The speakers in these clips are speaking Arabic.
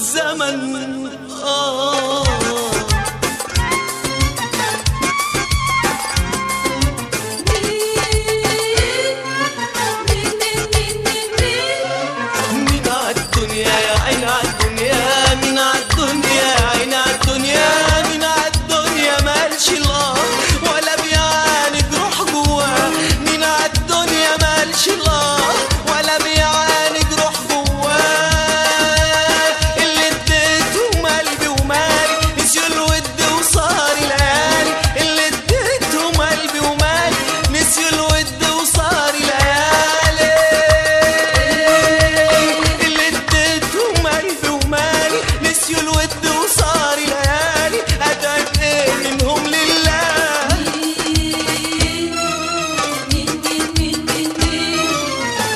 الزمن مين عالدنيا يا عين عالدنيا، مين عالدنيا يا عين عالدنيا، مين عالدنيا مالش الله ولا بيعالج روح جواه، مين عالدنيا مالش الله ولا بيعالج روح جواه، اللي اديتهم قلبي ومالي نسيوا الود وصار ليالي، اللي اديتهم قلبي ومالي نسيوا الود وصار ليالي، اللي اديتهم قلبي ومالي نسيوا الود وصار ليالي، ادعي ايه منهم لله.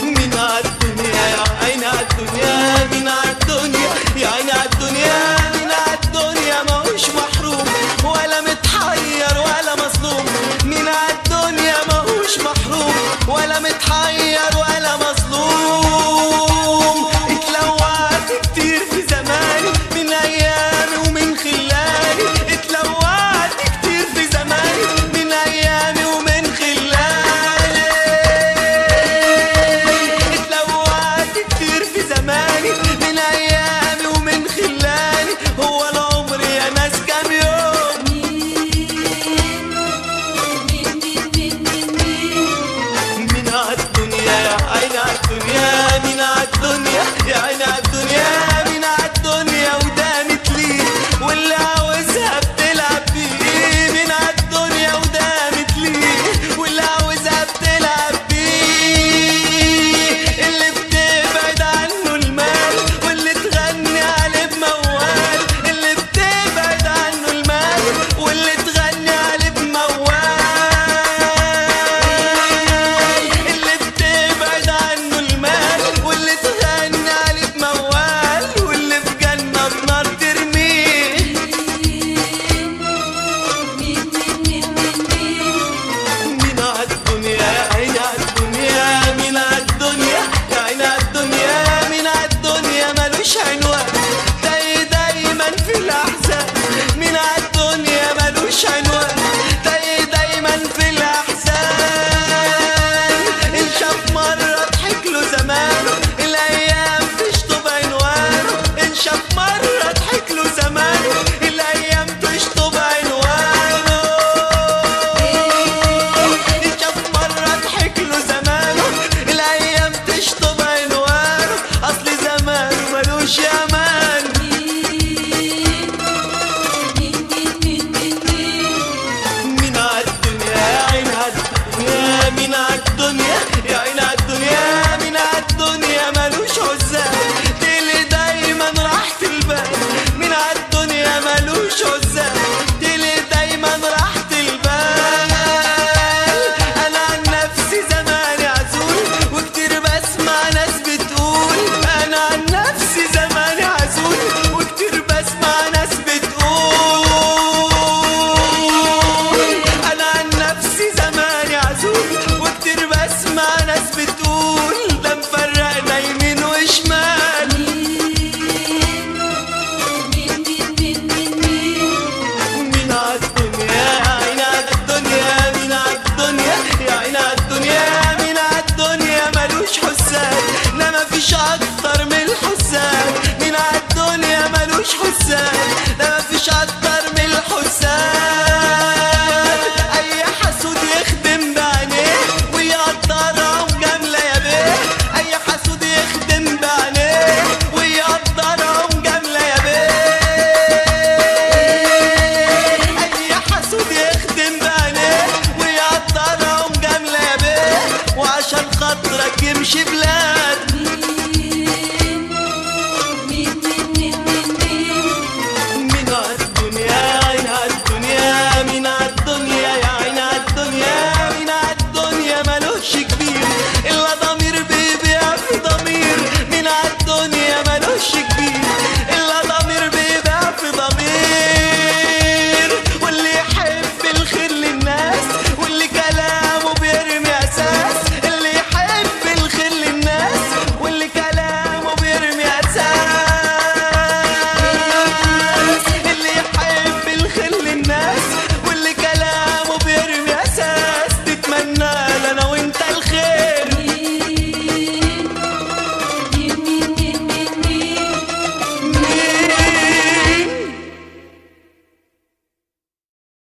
مين عالدنيا يا عين عالدنيا، مين عالدنيا يا عين عالدنيا، مين عالدنيا ماهوش محروم ولا متحير ولا مظلوم، مين عالدنيا ماهوش محروم ولا متحير ولا مظلوم، اتلوعت كتير في زماني من ايامي ومن خلاني، اتلوعت كتير في زماني من ايامي ومن خلاني، اتلوعت كتير في زماني من ايامي ومن خلاني، هو العمر يا ناس كام يوم. مين عالدنيا يا عين عالدنيا، مين عالدنيا يا عين عالدنيا، مين عالدنيا ودامت ليه واللي عاوزها بتلعب بيه، مين عالدنيا ودامت ليه واللي عاوزها بتلعب بيه، اللي بتبعد عنه المال واللي تغني عليه بموال، اللي بتبعد عنه المال واللي تغني عليه بموال، اللي بتبعد عنه المال واللي تغني عليه بموال، واللي في جنة بنار ترميه. مين عالدنيا يا عين عالدنيا، مين عالدنيا يا عين عالدنيا، مين عالدنيا مالوش عنوان دايما في الأحزان، مين عالدنيا مالوش عنوان دايما في الأحزان، إن شاف مرة ضحك له زمانه الأيام تشطب عنوانه، إن شاف مرة ضحك له زمانه الأيام تشطب عنوانه، إن شاف مرة ضحك له زمانه الأيام تشطب عنوانه، أصل زمانه ملوش أمان. مين عالدنيا يا عين عالدنيا، مين عالدنيا يا عين عالدنيا، مين عالدنيا ملوش عزال اللي دايما راحة البال، مين عالدنيا ملوش عزال اللي دايما راحة البال، أنا عن نفسي زماني عزول وكتير بسمع ناس بتقول، أنا عن نفسي زماني عزول وكتير بسمع ناس بتقول، أنا عن نفسي زماني عزول وكتير بسمع ناس بتقول، ده مفرقنا يمين وشمال. مين عالدنيا يا عين عالدنيا، مين عالدنيا يا عين عالدنيا، مين عالدنيا ملوش حسان لا مفيش أكتر من الحسان، مين عالدنيا ملوش حسان لا مفيش أكتر